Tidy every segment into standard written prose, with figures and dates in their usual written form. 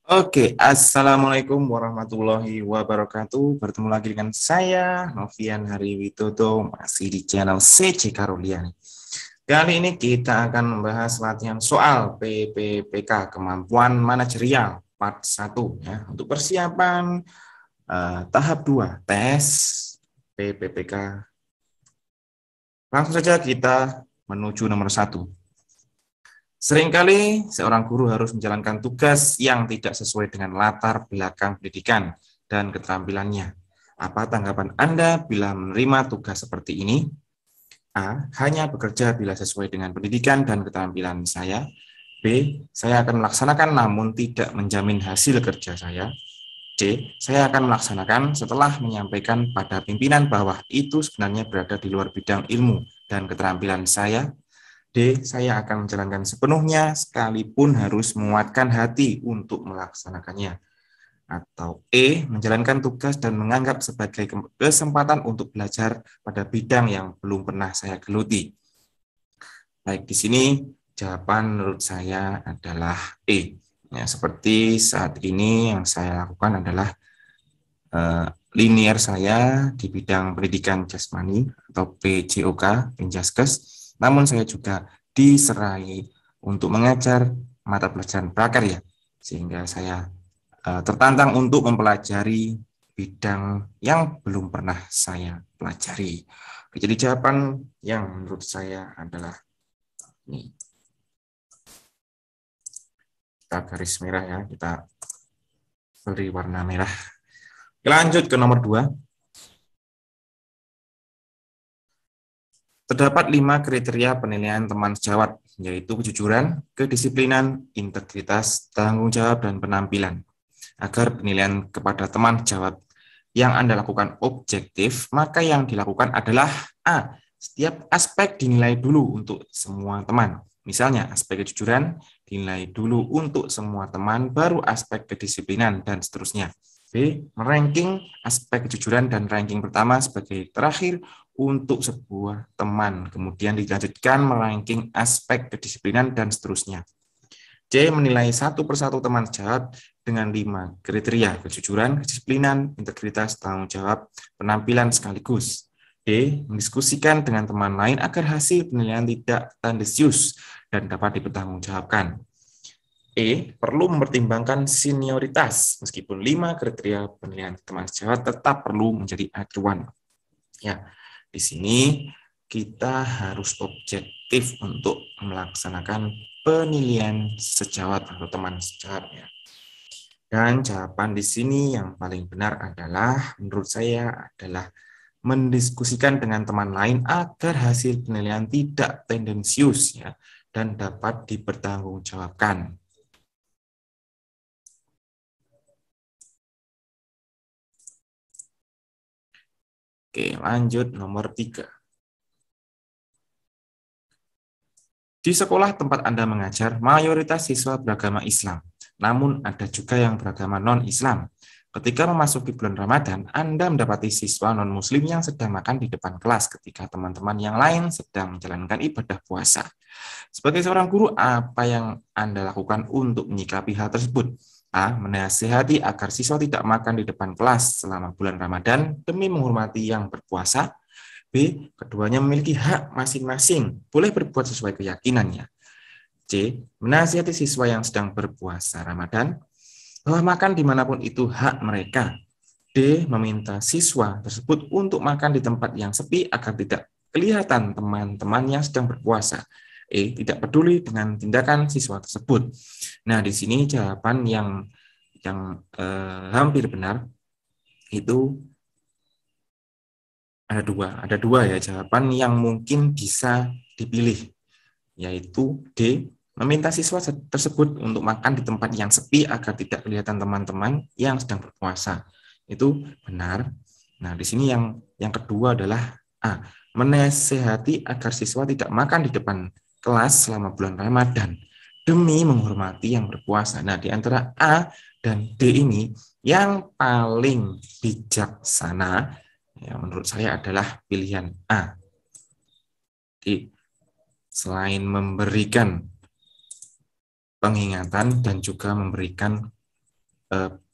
Oke, Assalamualaikum warahmatullahi wabarakatuh. Bertemu lagi dengan saya, Novian Hari Widodo, masih di channel CC Karuliani. Kali ini kita akan membahas latihan soal PPPK, Kemampuan Manajerial, part 1. Ya, untuk persiapan tahap 2, tes PPPK. Langsung saja kita menuju nomor 1. Seringkali seorang guru harus menjalankan tugas yang tidak sesuai dengan latar belakang pendidikan dan keterampilannya. Apa tanggapan Anda bila menerima tugas seperti ini? A. Hanya bekerja bila sesuai dengan pendidikan dan keterampilan saya. B. Saya akan melaksanakan namun tidak menjamin hasil kerja saya. C. Saya akan melaksanakan setelah menyampaikan pada pimpinan bahwa itu sebenarnya berada di luar bidang ilmu dan keterampilan saya. D. Saya akan menjalankan sepenuhnya sekalipun harus menguatkan hati untuk melaksanakannya. Atau E. Menjalankan tugas dan menganggap sebagai kesempatan untuk belajar pada bidang yang belum pernah saya geluti. Baik, di sini jawaban menurut saya adalah E. Ya, seperti saat ini yang saya lakukan adalah linear saya di bidang pendidikan jasmani atau PJOK, Penjaskes, namun saya juga diserai untuk mengajar mata pelajaran prakarya, sehingga saya tertantang untuk mempelajari bidang yang belum pernah saya pelajari. Jadi jawaban yang menurut saya adalah ini. Kita garis merah ya, kita beri warna merah. Lanjut ke nomor 2. Terdapat 5 kriteria penilaian teman sejawat, yaitu kejujuran, kedisiplinan, integritas, tanggung jawab, dan penampilan. Agar penilaian kepada teman sejawat yang Anda lakukan objektif, maka yang dilakukan adalah A. Setiap aspek dinilai dulu untuk semua teman. Misalnya, aspek kejujuran dinilai dulu untuk semua teman, baru aspek kedisiplinan, dan seterusnya. B. Meranking aspek kejujuran dan ranking pertama sebagai terakhir untuk sebuah teman. Kemudian dilanjutkan meranking aspek kedisiplinan dan seterusnya. C. Menilai satu persatu teman sejawat dengan 5 kriteria: kejujuran, kedisiplinan, integritas, tanggung jawab, penampilan sekaligus. D. Mendiskusikan dengan teman lain agar hasil penilaian tidak tendensius dan dapat dipertanggungjawabkan. E. Perlu mempertimbangkan senioritas, meskipun 5 kriteria penilaian teman sejawat tetap perlu menjadi acuan. Ya, di sini kita harus objektif untuk melaksanakan penilaian sejawat atau teman sejawat ya. Dan jawaban di sini yang paling benar adalah menurut saya adalah mendiskusikan dengan teman lain agar hasil penilaian tidak tendensius ya dan dapat dipertanggungjawabkan. Oke, lanjut nomor 3. Di sekolah tempat Anda mengajar, mayoritas siswa beragama Islam, namun ada juga yang beragama non-Islam. Ketika memasuki bulan Ramadan, Anda mendapati siswa non-Muslim yang sedang makan di depan kelas ketika teman-teman yang lain sedang menjalankan ibadah puasa. Sebagai seorang guru, apa yang Anda lakukan untuk menyikapi hal tersebut? A. Menasihati agar siswa tidak makan di depan kelas selama bulan Ramadan demi menghormati yang berpuasa. B. Keduanya memiliki hak masing-masing, boleh berbuat sesuai keyakinannya. C. Menasihati siswa yang sedang berpuasa Ramadan bahwa makan dimanapun itu hak mereka. D. Meminta siswa tersebut untuk makan di tempat yang sepi agar tidak kelihatan teman-teman yang sedang berpuasa. E. Tidak peduli dengan tindakan siswa tersebut. Nah, di sini jawaban yang hampir benar itu ada dua ya jawaban yang mungkin bisa dipilih, yaitu D. Meminta siswa tersebut untuk makan di tempat yang sepi agar tidak kelihatan teman-teman yang sedang berpuasa. Itu benar. Nah, di sini yang kedua adalah A. Menasehati agar siswa tidak makan di depan kelas selama bulan Ramadan demi menghormati yang berpuasa. Nah, di antara A dan D ini yang paling bijaksana ya, menurut saya adalah pilihan A. Jadi, selain memberikan pengingatan dan juga memberikan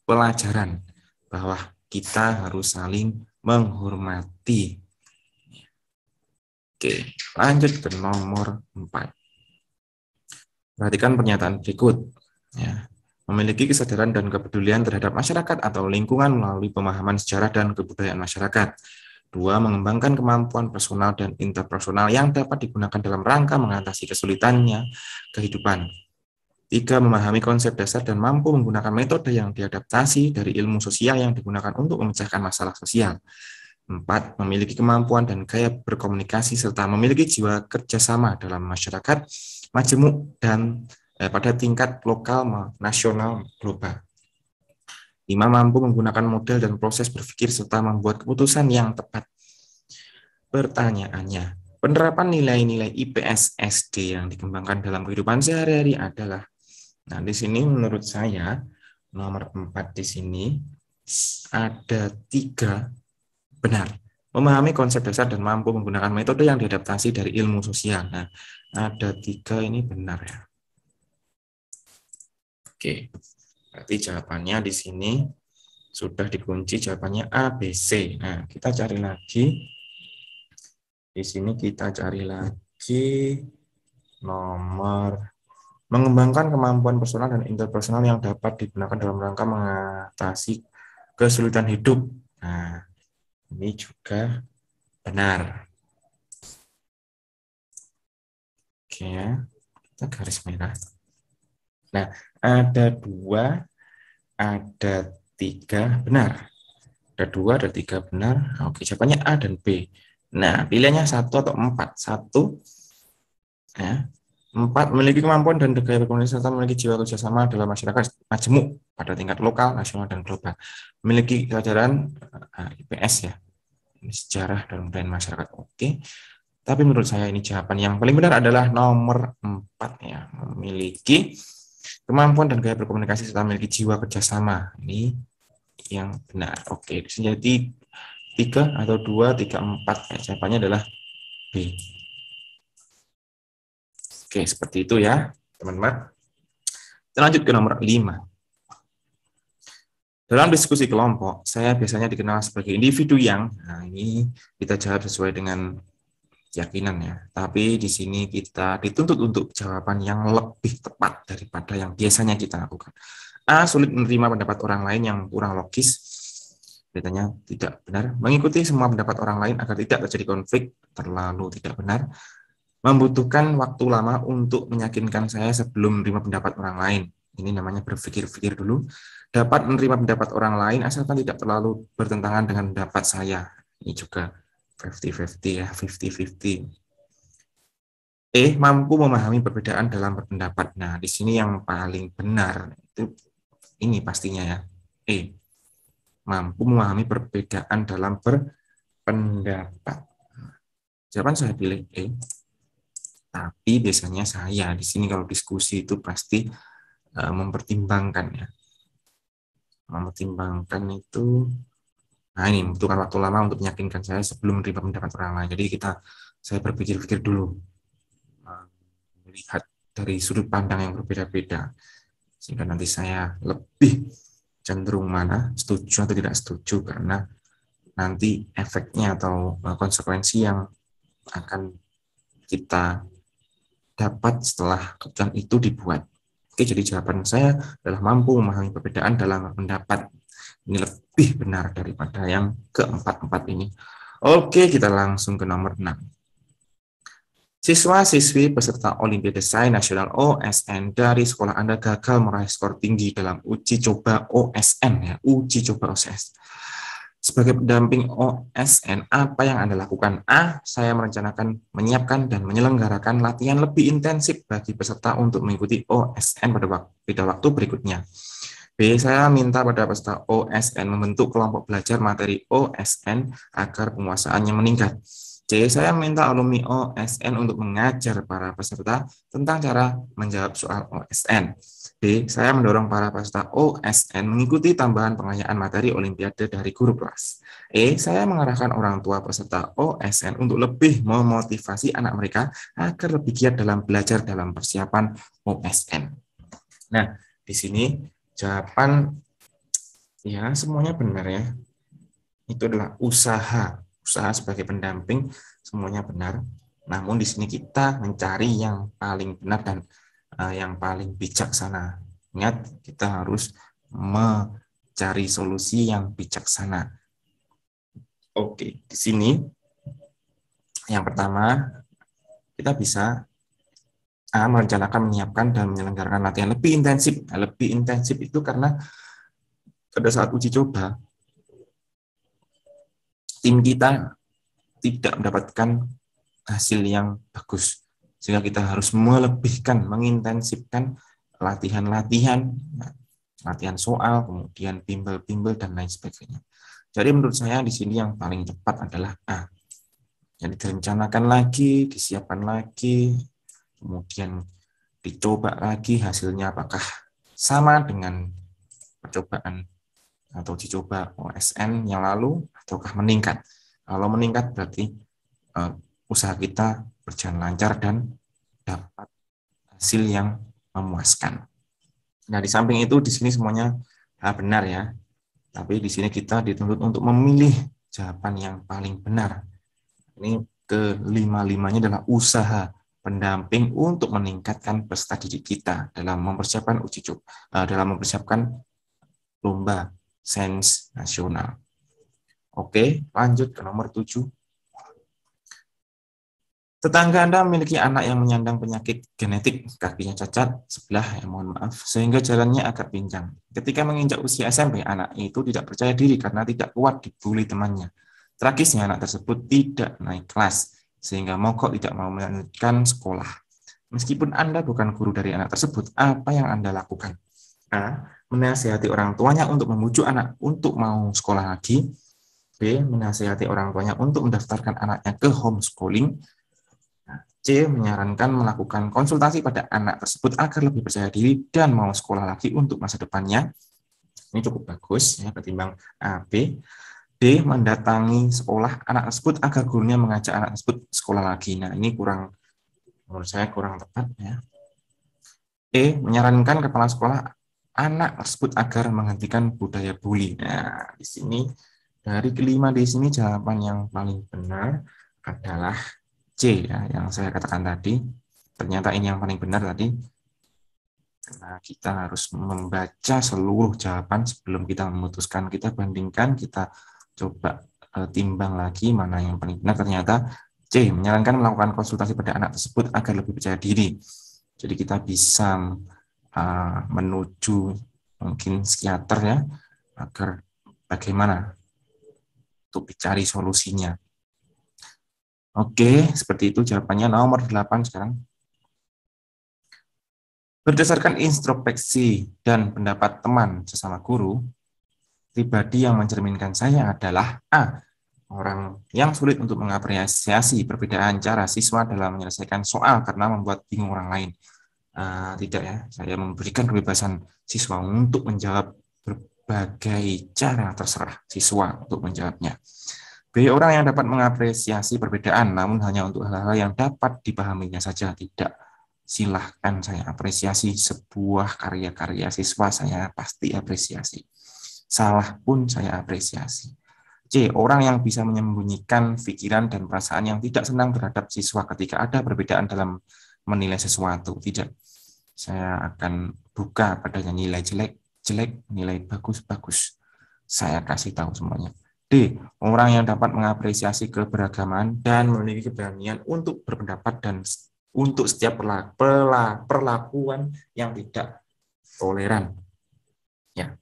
pelajaran bahwa kita harus saling menghormati. Oke, lanjut ke nomor 4. Perhatikan pernyataan berikut. Ya. Memiliki kesadaran dan kepedulian terhadap masyarakat atau lingkungan melalui pemahaman sejarah dan kebudayaan masyarakat. 2. Mengembangkan kemampuan personal dan interpersonal yang dapat digunakan dalam rangka mengatasi kesulitannya kehidupan. 3. Memahami konsep dasar dan mampu menggunakan metode yang diadaptasi dari ilmu sosial yang digunakan untuk memecahkan masalah sosial. 4. Memiliki kemampuan dan gaya berkomunikasi serta memiliki jiwa kerjasama dalam masyarakat, majemuk, dan pada tingkat lokal, nasional, global. 5. Mampu menggunakan model dan proses berpikir serta membuat keputusan yang tepat. Pertanyaannya, penerapan nilai-nilai IPS SD yang dikembangkan dalam kehidupan sehari-hari adalah, nah di sini menurut saya nomor 4 di sini ada 3 benar. Memahami konsep dasar dan mampu menggunakan metode yang diadaptasi dari ilmu sosial. Nah, ada 3 ini benar ya. Oke, berarti jawabannya di sini sudah dikunci, jawabannya A, B, C. Nah, kita cari lagi. Di sini kita cari lagi nomor mengembangkan kemampuan personal dan interpersonal yang dapat digunakan dalam rangka mengatasi kesulitan hidup. Nah, ini juga benar. Oke ya, kita garis merah. Nah, ada 2, ada 3 benar. Ada 2, ada 3 benar. Oke, jawabannya A dan B. Nah, pilihannya 1 atau 4. 1, ya. 4, memiliki kemampuan dan gaya berkomunikasi serta memiliki jiwa kerjasama dalam masyarakat majemuk pada tingkat lokal, nasional, dan global. Memiliki kesadaran IPS ya, sejarah dan budaya masyarakat. Oke. Tapi menurut saya ini jawaban yang paling benar adalah nomor 4 ya, memiliki kemampuan dan gaya berkomunikasi serta memiliki jiwa kerjasama. Ini yang benar. Oke, jadi 3 atau 2, 3, 4. Jawabannya adalah B. Oke, seperti itu ya, teman-teman. Kita lanjut ke nomor 5. Dalam diskusi kelompok, saya biasanya dikenal sebagai individu yang, nah ini kita jawab sesuai dengan keyakinan ya. Tapi di sini kita dituntut untuk jawaban yang lebih tepat daripada yang biasanya kita lakukan. A. Sulit menerima pendapat orang lain yang kurang logis. Katanya tidak benar. Mengikuti semua pendapat orang lain agar tidak terjadi konflik. Terlalu tidak benar. Membutuhkan waktu lama untuk meyakinkan saya sebelum menerima pendapat orang lain. Ini namanya berpikir-pikir dulu. Dapat menerima pendapat orang lain asalkan tidak terlalu bertentangan dengan pendapat saya. Ini juga 50-50 ya, 50-50. Mampu memahami perbedaan dalam berpendapat. Nah, di sini yang paling benar itu ini pastinya ya. Mampu memahami perbedaan dalam berpendapat. Jawaban saya pilih E. Tapi biasanya saya di sini kalau diskusi itu pasti mempertimbangkan ya. Mempertimbangkan itu, nah ini membutuhkan waktu lama untuk meyakinkan saya sebelum menerima pendapat orang lain. Jadi saya berpikir-pikir dulu, melihat dari sudut pandang yang berbeda-beda, sehingga nanti saya lebih cenderung mana, setuju atau tidak setuju, karena nanti efeknya atau konsekuensi yang akan kita dapat setelah keputusan itu dibuat. Oke, jadi jawaban saya adalah mampu memahami perbedaan dalam pendapat. Ini lebih benar daripada yang keempat-empat ini. Oke, kita langsung ke nomor 6. Siswa-siswi peserta Olimpiade Sains Nasional OSN dari sekolah Anda gagal meraih skor tinggi dalam uji coba OSN ya, uji coba OSN. Sebagai pendamping OSN, apa yang Anda lakukan? A. Saya merencanakan, menyiapkan, dan menyelenggarakan latihan lebih intensif bagi peserta untuk mengikuti OSN pada waktu berikutnya. B. Saya minta pada peserta OSN membentuk kelompok belajar materi OSN agar penguasaannya meningkat. C. Saya minta alumni OSN untuk mengajar para peserta tentang cara menjawab soal OSN. D. Saya mendorong para peserta OSN mengikuti tambahan pengayaan materi Olimpiade dari guru kelas. E. Saya mengarahkan orang tua peserta OSN untuk lebih memotivasi anak mereka agar lebih giat dalam belajar dalam persiapan OSN. Nah, di sini jawaban Ya, semuanya benar ya. Itu adalah usaha sebagai pendamping, semuanya benar. Namun di sini kita mencari yang paling benar dan yang paling bijaksana. Ingat, kita harus mencari solusi yang bijaksana. Oke, di sini yang pertama kita bisa merencanakan, menyiapkan, dan menyelenggarakan latihan lebih intensif. Nah, lebih intensif itu karena pada saat uji coba, tim kita tidak mendapatkan hasil yang bagus. Sehingga kita harus melebihkan, mengintensifkan latihan-latihan, latihan soal, kemudian bimbel-bimbel, dan lain sebagainya. Jadi menurut saya di sini yang paling tepat adalah A. Jadi direncanakan lagi, disiapkan lagi, kemudian dicoba lagi hasilnya apakah sama dengan percobaan atau dicoba OSN yang lalu ataukah meningkat. Kalau meningkat berarti usaha kita berjalan lancar dan dapat hasil yang memuaskan. Nah, di samping itu di sini semuanya benar ya. Tapi di sini kita dituntut untuk memilih jawaban yang paling benar. Ini kelima-limanya adalah usaha pendamping untuk meningkatkan peserta didik kita dalam mempersiapkan uji coba, dalam mempersiapkan lomba sains nasional. Oke, lanjut ke nomor 7. Tetangga Anda memiliki anak yang menyandang penyakit genetik, kakinya cacat sebelah, mohon maaf, sehingga jalannya agak pincang. Ketika menginjak usia SMP, anak itu tidak percaya diri karena tidak kuat dibully temannya. Tragisnya, anak tersebut tidak naik kelas, sehingga mogok tidak mau melanjutkan sekolah. Meskipun Anda bukan guru dari anak tersebut, apa yang Anda lakukan? A. Menasihati orang tuanya untuk membujuk anak untuk mau sekolah lagi. B. Menasihati orang tuanya untuk mendaftarkan anaknya ke homeschooling. C. Menyarankan melakukan konsultasi pada anak tersebut agar lebih percaya diri dan mau sekolah lagi untuk masa depannya. Ini cukup bagus ya ketimbang A, B. D. Mendatangi sekolah anak tersebut agar gurunya mengajak anak tersebut sekolah lagi. Nah, ini menurut saya kurang tepat ya. E. Menyarankan kepala sekolah anak tersebut agar menghentikan budaya bully. Nah, di sini dari kelima di sini jawaban yang paling benar adalah C ya, yang saya katakan tadi. Ternyata ini yang paling benar tadi. Karena kita harus membaca seluruh jawaban sebelum kita memutuskan. Kita bandingkan, kita coba timbang lagi mana yang paling benar. Ternyata C, menyarankan melakukan konsultasi pada anak tersebut agar lebih percaya diri. Jadi kita bisa menuju mungkin psikiater ya, agar bagaimana untuk dicari solusinya. Oke, seperti itu jawabannya. Nomor 8 sekarang. Berdasarkan introspeksi dan pendapat teman sesama guru, pribadi yang mencerminkan saya adalah A. Orang yang sulit untuk mengapresiasi perbedaan cara siswa dalam menyelesaikan soal karena membuat bingung orang lain. Tidak ya, saya memberikan kebebasan siswa untuk menjawab berbagai cara, terserah siswa untuk menjawabnya. B. Orang yang dapat mengapresiasi perbedaan, namun hanya untuk hal-hal yang dapat dipahaminya saja. Tidak, silahkan saya apresiasi sebuah karya-karya siswa, saya pasti apresiasi. Salah pun saya apresiasi. C. Orang yang bisa menyembunyikan pikiran dan perasaan yang tidak senang terhadap siswa ketika ada perbedaan dalam menilai sesuatu. Tidak, saya akan buka padanya nilai jelek, jelek, nilai bagus, bagus. Saya kasih tahu semuanya. D. Orang yang dapat mengapresiasi keberagaman dan memiliki keberanian untuk berpendapat dan untuk setiap perlakuan yang tidak toleran. Ya,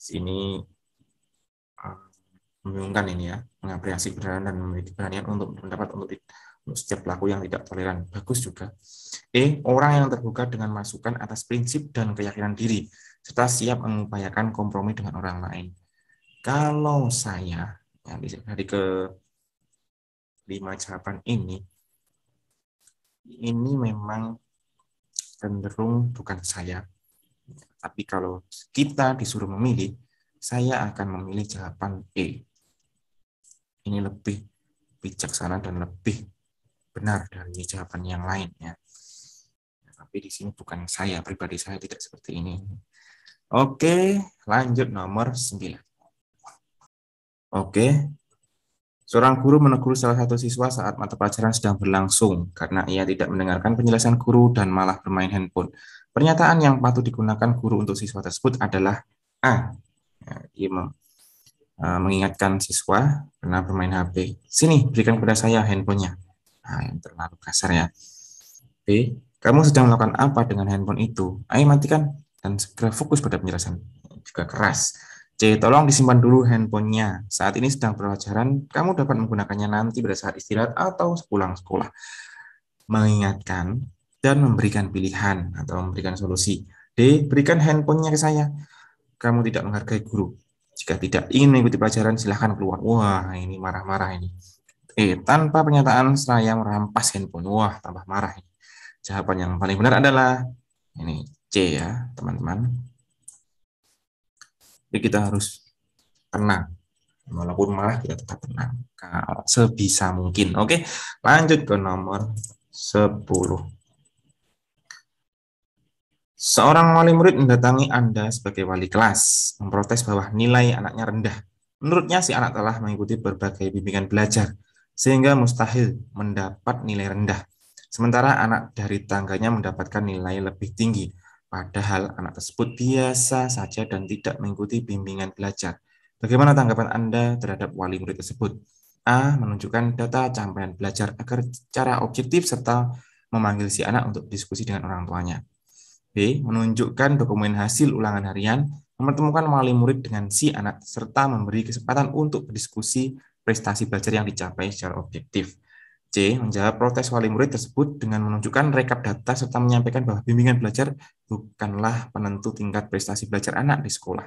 sini membingungkan ini ya, mengapresiasi keberanian dan memiliki keberanian untuk berpendapat untuk setiap pelaku yang tidak toleran. Bagus juga. E. Orang yang terbuka dengan masukan atas prinsip dan keyakinan diri, serta siap mengupayakan kompromi dengan orang lain. Kalau saya, ya, dari ke 5 jawaban ini memang cenderung bukan saya. Tapi kalau kita disuruh memilih, saya akan memilih jawaban E. Ini lebih bijaksana dan lebih benar dari jawaban yang lain ya. Tapi di sini bukan saya, pribadi saya tidak seperti ini. Oke, lanjut nomor 9. Oke, seorang guru menegur salah satu siswa saat mata pelajaran sedang berlangsung karena ia tidak mendengarkan penjelasan guru dan malah bermain handphone. Pernyataan yang patut digunakan guru untuk siswa tersebut adalah A. Ya, ia mengingatkan siswa pernah bermain HP. Sini, berikan kepada saya handphonenya. Nah, yang terlalu kasar ya. B. Kamu sedang melakukan apa dengan handphone itu? Ayo matikan dan segera fokus pada penjelasan. Juga keras. C. Tolong disimpan dulu handphonenya. Saat ini sedang pelajaran, kamu dapat menggunakannya nanti pada saat istirahat atau sepulang sekolah. Mengingatkan dan memberikan pilihan atau memberikan solusi. D. Berikan handphonenya ke saya. Kamu tidak menghargai guru. Jika tidak ingin mengikuti pelajaran, silahkan keluar. Wah, ini marah-marah ini. Tanpa pernyataan saya merampas handphone. Wah, tambah marah ini. Jawaban yang paling benar adalah ini C ya, teman-teman. Jadi kita harus tenang. Walaupun marah, kita tetap tenang. Sebisa mungkin. Oke, lanjut ke nomor 10. Seorang wali murid mendatangi Anda sebagai wali kelas, memprotes bahwa nilai anaknya rendah. Menurutnya si anak telah mengikuti berbagai bimbingan belajar, sehingga mustahil mendapat nilai rendah. Sementara anak dari tangganya mendapatkan nilai lebih tinggi, padahal anak tersebut biasa saja dan tidak mengikuti bimbingan belajar. Bagaimana tanggapan Anda terhadap wali murid tersebut? A. Menunjukkan data capaian belajar agar secara objektif serta memanggil si anak untuk diskusi dengan orang tuanya. B. Menunjukkan dokumen hasil ulangan harian, mempertemukan wali murid dengan si anak, serta memberi kesempatan untuk berdiskusi prestasi belajar yang dicapai secara objektif. C. Menjawab protes wali murid tersebut dengan menunjukkan rekap data serta menyampaikan bahwa bimbingan belajar bukanlah penentu tingkat prestasi belajar anak di sekolah.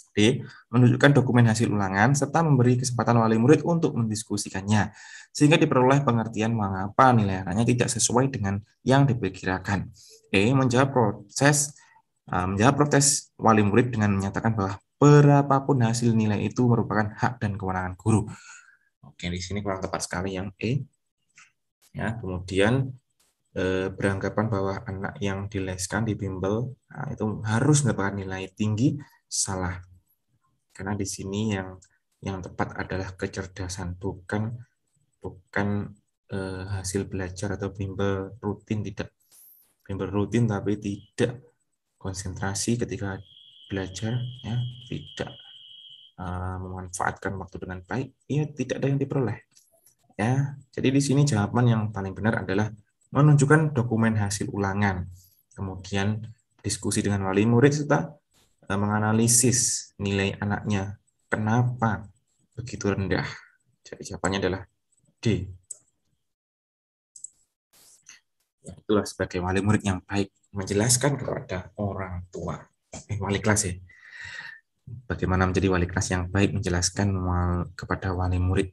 D. Menunjukkan dokumen hasil ulangan serta memberi kesempatan wali murid untuk mendiskusikannya, sehingga diperoleh pengertian mengapa nilai anaknya tidak sesuai dengan yang diperkirakan. E. Menjawab protes wali murid dengan menyatakan bahwa berapapun hasil nilai itu merupakan hak dan kewenangan guru. Oke, di sini kurang tepat sekali yang E. Ya, kemudian beranggapan bahwa anak yang dileskan di bimbel itu harus mendapatkan nilai tinggi, salah. Karena di sini yang tepat adalah kecerdasan, bukan hasil belajar atau bimbel rutin, tidak. Bimbel rutin tapi tidak konsentrasi ketika belajar, ya, tidak memanfaatkan waktu dengan baik, ya tidak ada yang diperoleh. Ya, jadi di sini jawaban yang paling benar adalah menunjukkan dokumen hasil ulangan, kemudian diskusi dengan wali murid serta menganalisis nilai anaknya. Kenapa begitu rendah? Jadi jawabannya adalah D. Ya, itulah sebagai wali murid yang baik menjelaskan kepada orang tua. Wali kelas ya. Bagaimana menjadi wali kelas yang baik menjelaskan kepada wali murid.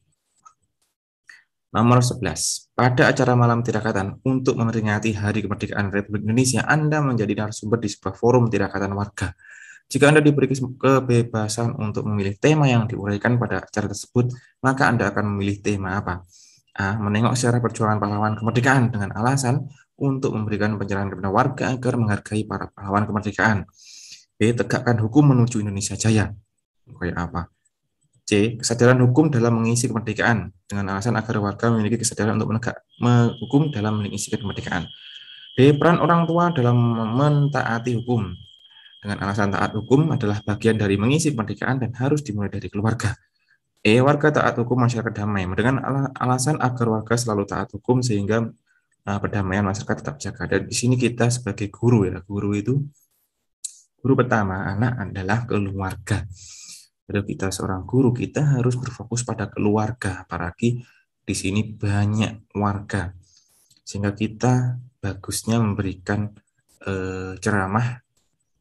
Nomor 11. Pada acara malam tirakatan untuk memperingati Hari Kemerdekaan Republik Indonesia, Anda menjadi narasumber di sebuah forum tirakatan warga. Jika Anda diberi kebebasan untuk memilih tema yang diuraikan pada acara tersebut, maka Anda akan memilih tema apa? A. Menengok sejarah perjuangan pahlawan kemerdekaan dengan alasan untuk memberikan pencerahan kepada warga agar menghargai para pahlawan kemerdekaan. B. Tegakkan hukum menuju Indonesia Jaya. Kayak apa? C. Kesadaran hukum dalam mengisi kemerdekaan dengan alasan agar warga memiliki kesadaran untuk menegak hukum dalam mengisi kemerdekaan. D. Peran orang tua dalam mentaati hukum dengan alasan taat hukum adalah bagian dari mengisi kemerdekaan dan harus dimulai dari keluarga. Warga taat hukum masyarakat damai dengan alasan agar warga selalu taat hukum sehingga perdamaian masyarakat tetap jaga. Dan di sini kita sebagai guru ya, guru pertama anak adalah keluarga. Kalau kita seorang guru, kita harus berfokus pada keluarga, apalagi di sini banyak warga, sehingga kita bagusnya memberikan ceramah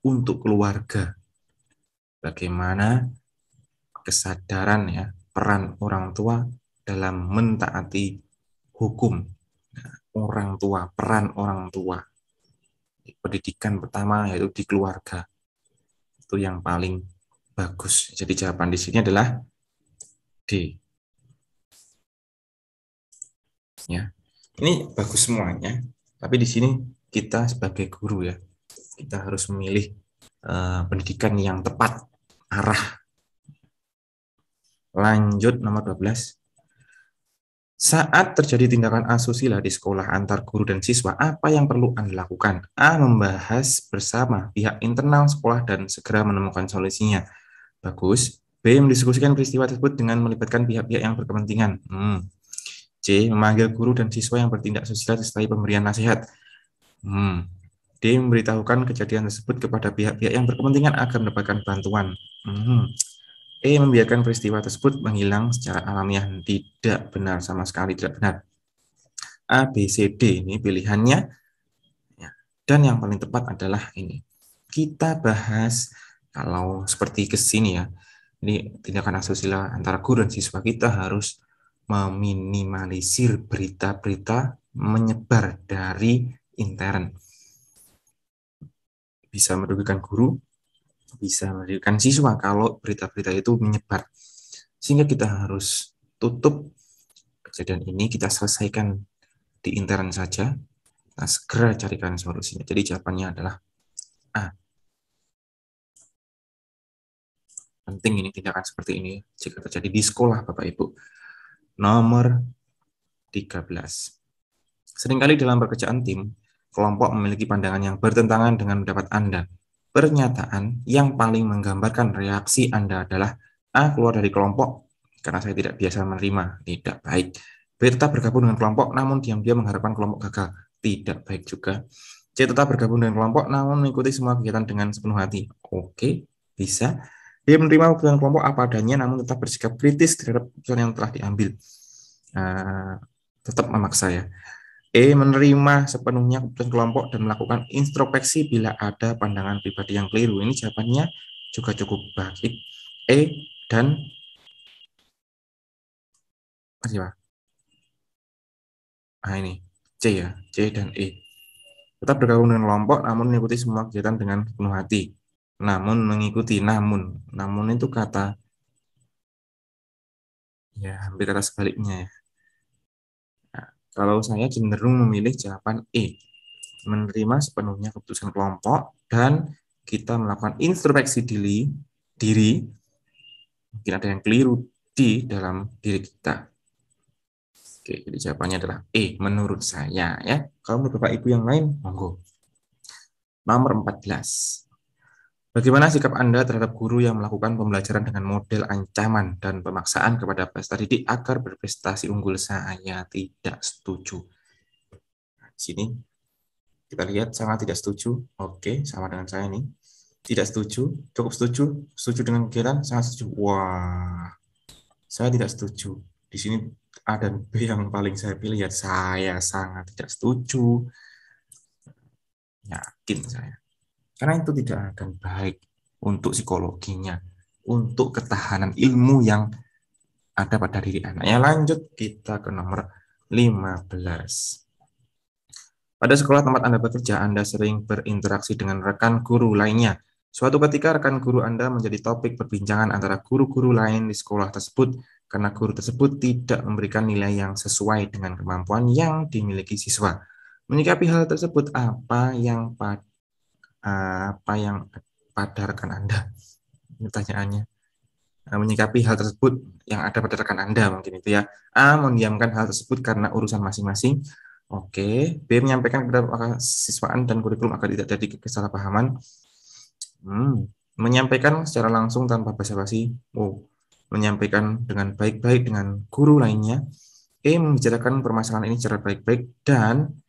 untuk keluarga. Bagaimana kesadaran ya peran orang tua dalam mentaati hukum. Nah, orang tua, peran orang tua. Pendidikan pertama yaitu di keluarga. Itu yang paling bagus. Jadi jawaban di sini adalah D. Ya. Ini bagus semuanya, tapi di sini kita sebagai guru ya, kita harus memilih pendidikan yang tepat arah. Lanjut nomor 12. Saat terjadi tindakan asusila di sekolah antar guru dan siswa, apa yang perlu Anda lakukan? A. Membahas bersama pihak internal sekolah dan segera menemukan solusinya. Bagus. B. Mendiskusikan peristiwa tersebut dengan melibatkan pihak-pihak yang berkepentingan. C. Memanggil guru dan siswa yang bertindak asusila disertai pemberian nasihat. D. Memberitahukan kejadian tersebut kepada pihak-pihak yang berkepentingan agar mendapatkan bantuan. E. Membiarkan peristiwa tersebut menghilang secara alamiah. Tidak benar, sama sekali tidak benar. A, B, C, D ini pilihannya. Dan yang paling tepat adalah ini. Kita bahas kalau seperti ke sini ya. Ini tindakan asusila antara guru dan siswa, kita harus meminimalisir berita-berita menyebar dari intern. Bisa merugikan guru, bisa merugikan siswa kalau berita-berita itu menyebar. Sehingga kita harus tutup kejadian ini, kita selesaikan di intern saja, kita segera carikan solusinya. Jadi jawabannya adalah A. Penting ini tindakan seperti ini jika terjadi di sekolah, Bapak Ibu. Nomor 13. Seringkali dalam pekerjaan tim, kelompok memiliki pandangan yang bertentangan dengan pendapat Anda. Pernyataan yang paling menggambarkan reaksi Anda adalah A. Keluar dari kelompok karena saya tidak biasa menerima. Tidak baik. B. Tetap bergabung dengan kelompok namun diam-diam mengharapkan kelompok gagal. Tidak baik juga. C. Tetap bergabung dengan kelompok namun mengikuti semua kegiatan dengan sepenuh hati. Oke, bisa. D. Menerima keputusan kelompok apa adanya namun tetap bersikap kritis terhadap keputusan yang telah diambil. Tetap memaksa ya. E. Menerima sepenuhnya keputusan kelompok dan melakukan introspeksi bila ada pandangan pribadi yang keliru. Ini jawabannya juga cukup baik. E dan apa? Ini C ya, C dan E. Tetap bergabung dengan kelompok namun mengikuti semua kegiatan dengan penuh hati. Namun mengikuti, namun itu kata ya hampir kata sebaliknya ya. Nah, kalau saya cenderung memilih jawaban E. Menerima sepenuhnya keputusan kelompok dan kita melakukan introspeksi diri, mungkin ada yang keliru di dalam diri kita. Oke, jadi jawabannya adalah E menurut saya ya. Kalau menurut Bapak Ibu yang lain, monggo. Nomor 14. Bagaimana sikap Anda terhadap guru yang melakukan pembelajaran dengan model ancaman dan pemaksaan kepada peserta didik agar berprestasi unggul? Saya tidak setuju. Di sini kita lihat sangat tidak setuju. Oke, sama dengan saya nih. Tidak setuju, cukup setuju, setuju dengan kegiatan, sangat setuju. Wah, saya tidak setuju. Di sini A dan B yang paling saya pilih ya, saya sangat tidak setuju. Yakin saya. Karena itu tidak akan baik untuk psikologinya, untuk ketahanan ilmu yang ada pada diri anaknya. Lanjut kita ke nomor 15. Pada sekolah tempat Anda bekerja, Anda sering berinteraksi dengan rekan guru lainnya. Suatu ketika rekan guru Anda menjadi topik perbincangan antara guru-guru lain di sekolah tersebut karena guru tersebut tidak memberikan nilai yang sesuai dengan kemampuan yang dimiliki siswa. Menyikapi hal tersebut, apa yang pada rekan Anda? Pertanyaannya. Menyikapi hal tersebut yang ada pada rekan Anda mungkin itu ya. A. Mendiamkan hal tersebut karena urusan masing-masing. Oke. B. Menyampaikan kepada siswaan dan kurikulum agar tidak terjadi kesalahpahaman. Menyampaikan secara langsung tanpa basa-basi. Menyampaikan dengan baik-baik dengan guru lainnya. E. Membicarakan permasalahan ini secara baik-baik dan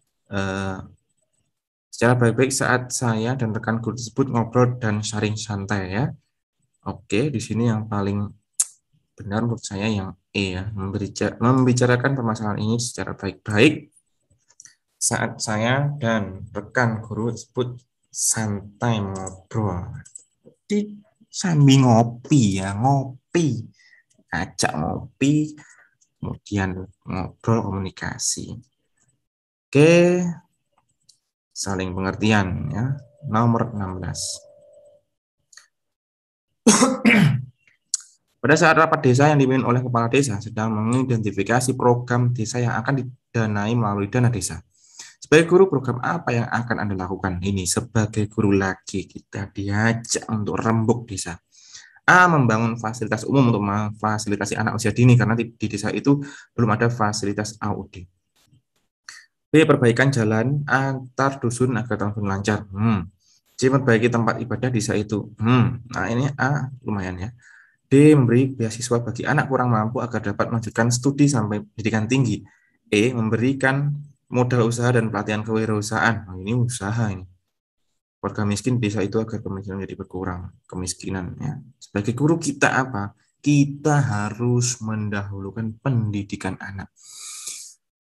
secara baik-baik saat saya dan rekan guru tersebut ngobrol dan sharing santai ya. Oke, di sini yang paling benar menurut saya yang E ya, membicarakan permasalahan ini secara baik-baik saat saya dan rekan guru tersebut santai ngobrol. Sambil ngopi ya, ajak ngopi, kemudian ngobrol komunikasi. Oke, saling pengertian ya. Nomor 16. Pada saat rapat desa yang dipimpin oleh kepala desa sedang mengidentifikasi program desa yang akan didanai melalui dana desa. Sebagai guru, program apa yang akan Anda lakukan? Ini sebagai guru lagi kita diajak untuk rembuk desa. A. Membangun fasilitas umum untuk memfasilitasi anak usia dini karena di desa itu belum ada fasilitas AUD. B. Perbaikan jalan antar dusun agar tahun lancar. C. Memperbaiki tempat ibadah desa itu. Nah ini A lumayan ya. D. Memberi beasiswa bagi anak kurang mampu agar dapat melanjutkan studi sampai pendidikan tinggi. E. Memberikan modal usaha dan pelatihan kewirausahaan. Nah, ini usaha ini. Warga miskin desa itu agar kemiskinan menjadi berkurang. Kemiskinan ya. Sebagai guru kita apa? Kita harus mendahulukan pendidikan anak.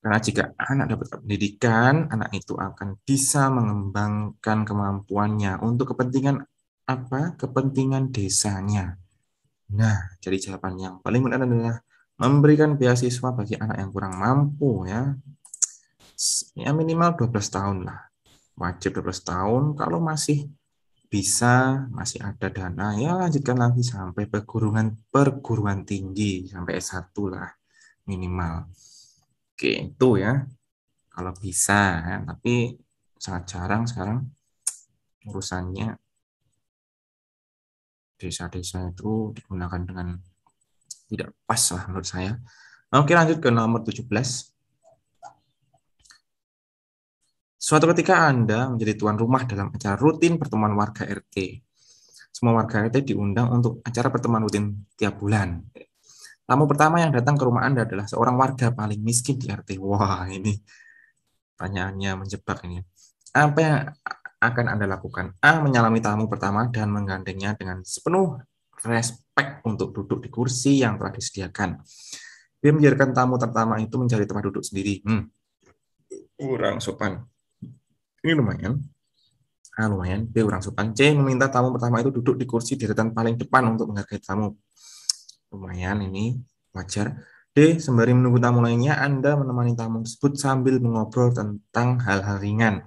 Karena jika anak dapat pendidikan, anak itu akan bisa mengembangkan kemampuannya untuk kepentingan apa? Kepentingan desanya. Nah, jadi jawaban yang paling benar adalah memberikan beasiswa bagi anak yang kurang mampu ya. Ya minimal 12 tahun lah. Wajib 12 tahun. Kalau masih bisa, masih ada dana, ya lanjutkan lagi sampai perguruan tinggi, sampai S1 lah minimal. Oke, itu ya. Kalau bisa ya, tapi sangat jarang sekarang urusannya desa-desa itu digunakan dengan tidak pas lah menurut saya. Oke, lanjut ke nomor 17. Suatu ketika Anda menjadi tuan rumah dalam acara rutin pertemuan warga RT. Semua warga RT diundang untuk acara pertemuan rutin tiap bulan. Tamu pertama yang datang ke rumah Anda adalah seorang warga paling miskin di RT. Wah, ini pertanyaannya menjebak ini. Apa yang akan Anda lakukan? A. Menyalami tamu pertama dan menggandengnya dengan sepenuh respek untuk duduk di kursi yang telah disediakan. B. Membiarkan tamu pertama itu mencari tempat duduk sendiri. Kurang sopan. Ini lumayan. A. Lumayan. B. Kurang sopan. C. Meminta tamu pertama itu duduk di kursi deretan paling depan untuk menghargai tamu. Lumayan ini. Wajar. D. Sembari menunggu tamu lainnya, Anda menemani tamu tersebut sambil mengobrol tentang hal-hal ringan.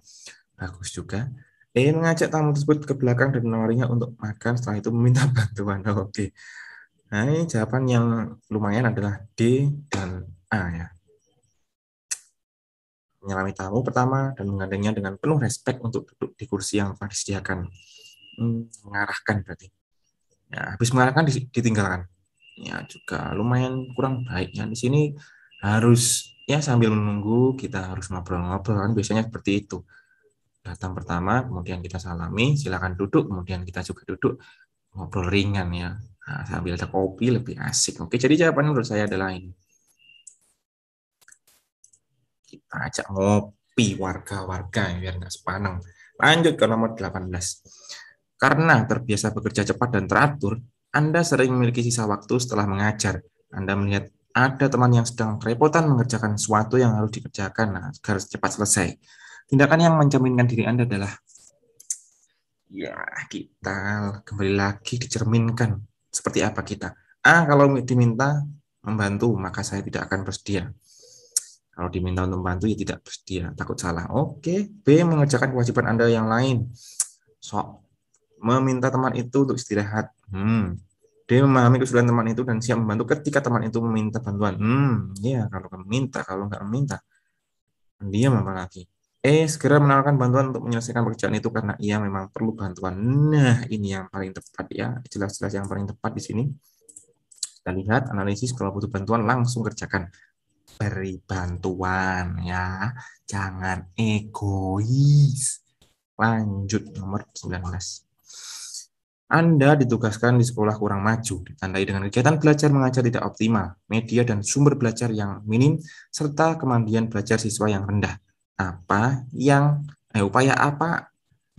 Bagus juga. E. Mengajak tamu tersebut ke belakang dan menawarinya untuk makan, setelah itu meminta bantuan. Oke. Nah, ini jawaban yang lumayan adalah D dan A ya. Menyalami tamu pertama dan menggandengnya dengan penuh respek untuk duduk di kursi yang telah disediakan. Mengarahkan berarti. Ya, habis mengarahkan ditinggalkan. Ya, juga lumayan kurang baik ya. Di sini harus ya sambil menunggu kita harus ngobrol-ngobrol kan biasanya seperti itu. Datang pertama, kemudian kita salami, silakan duduk, kemudian kita juga duduk ngobrol ringan ya. Nah, sambil ada kopi lebih asik. Oke, jadi jawabannya menurut saya adalah ini. Kita ajak ngopi warga-warga biar nggak sepaneng. Lanjut ke nomor 18. Karena terbiasa bekerja cepat dan teratur, Anda sering memiliki sisa waktu setelah mengajar. Anda melihat ada teman yang sedang kerepotan mengerjakan sesuatu yang harus dikerjakan agar cepat selesai. Tindakan yang mencerminkan diri Anda adalah ya, kita kembali lagi dicerminkan seperti apa kita. A. Kalau diminta membantu, maka saya tidak akan bersedia. Kalau diminta untuk membantu, ya tidak bersedia, takut salah. Oke. B. Mengerjakan kewajiban Anda yang lain. So, meminta teman itu untuk istirahat. D. Memahami kesulitan teman itu dan siap membantu ketika teman itu meminta bantuan. Ya, kalau kamu minta, kalau nggak meminta, diam apa lagi. Segera menawarkan bantuan untuk menyelesaikan pekerjaan itu karena ia memang perlu bantuan. Nah, ini yang paling tepat ya. Jelas-jelas yang paling tepat di sini. Kita lihat analisis kalau butuh bantuan langsung kerjakan. Beri bantuan ya. Jangan egois. Lanjut nomor 19. Anda ditugaskan di sekolah kurang maju, ditandai dengan kegiatan belajar mengajar tidak optimal, media dan sumber belajar yang minim, serta kemandirian belajar siswa yang rendah. Upaya apa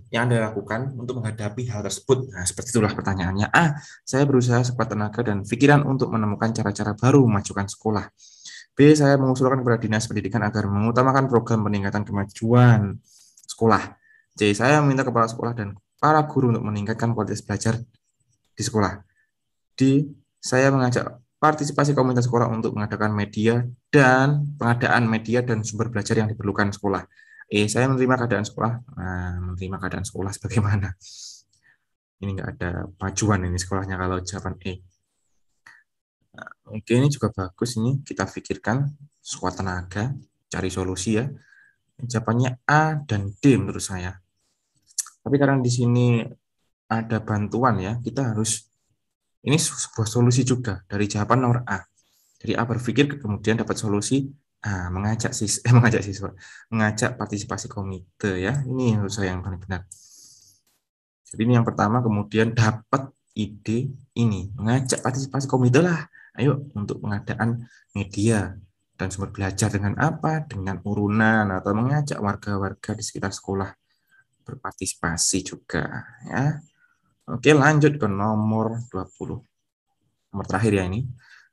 yang Anda lakukan untuk menghadapi hal tersebut? Nah, seperti itulah pertanyaannya. A. Saya berusaha sekuat tenaga dan pikiran untuk menemukan cara-cara baru memajukan sekolah. B. Saya mengusulkan kepada Dinas Pendidikan agar mengutamakan program peningkatan kemajuan sekolah. C. Saya meminta kepala sekolah dan para guru untuk meningkatkan kualitas belajar di sekolah. D. Saya mengajak partisipasi komunitas sekolah untuk pengadaan media dan sumber belajar yang diperlukan sekolah. Saya menerima keadaan sekolah. Menerima keadaan sekolah sebagaimana. Ini nggak ada pajuan ini sekolahnya kalau jawaban E. Oke, ini juga bagus ini kita pikirkan sekuat tenaga, cari solusi ya. Jawabannya A dan D menurut saya. Tapi karena di sini ada bantuan ya, kita harus, ini sebuah solusi juga dari jawaban nomor A. Jadi A berpikir kemudian dapat solusi A, mengajak siswa, mengajak partisipasi komite ya. Ini menurut saya yang paling benar. Jadi ini yang pertama, kemudian dapat ide ini, mengajak partisipasi komite lah. Ayo untuk pengadaan media dan sumber belajar dengan apa? Dengan urunan atau mengajak warga-warga di sekitar sekolah berpartisipasi juga ya. Oke, lanjut ke nomor 20. Nomor terakhir ya ini.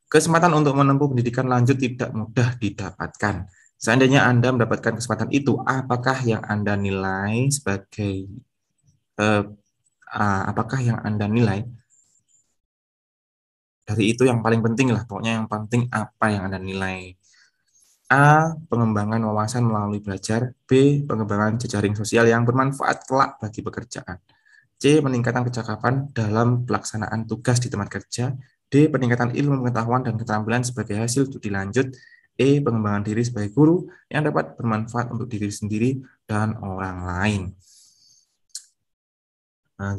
Kesempatan untuk menempuh pendidikan lanjut tidak mudah didapatkan. Seandainya Anda mendapatkan kesempatan itu, apakah yang Anda nilai sebagai eh, apakah yang Anda nilai dari itu yang paling penting lah, pokoknya yang penting apa yang Anda nilai. A. Pengembangan wawasan melalui belajar. B. Pengembangan jejaring sosial yang bermanfaat kelak bagi pekerjaan. C. Peningkatan kecakapan dalam pelaksanaan tugas di tempat kerja. D. Peningkatan ilmu pengetahuan dan keterampilan sebagai hasil studi lanjut. E. Pengembangan diri sebagai guru yang dapat bermanfaat untuk diri sendiri dan orang lain. Nah,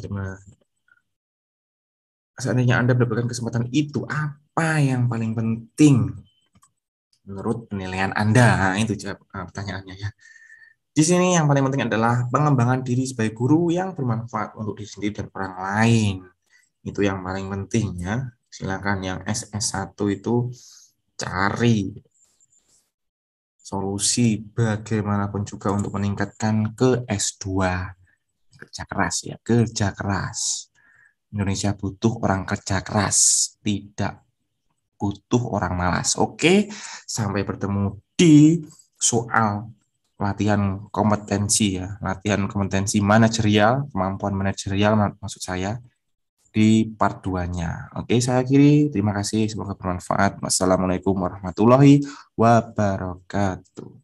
seandainya Anda mendapatkan kesempatan itu, apa yang paling penting menurut penilaian Anda? Nah, itu pertanyaannya ya. Di sini yang paling penting adalah pengembangan diri sebagai guru yang bermanfaat untuk diri sendiri dan orang lain. Itu yang paling penting ya. Silakan yang SS1 itu cari solusi bagaimanapun juga untuk meningkatkan ke S2. Kerja keras ya, kerja keras. Indonesia butuh orang kerja keras, tidak butuh orang malas. Oke, sampai bertemu di soal latihan kompetensi ya, latihan kompetensi manajerial, kemampuan manajerial maksud saya di part 2-nya. Oke, saya akhiri. Terima kasih, semoga bermanfaat. Wassalamualaikum warahmatullahi wabarakatuh.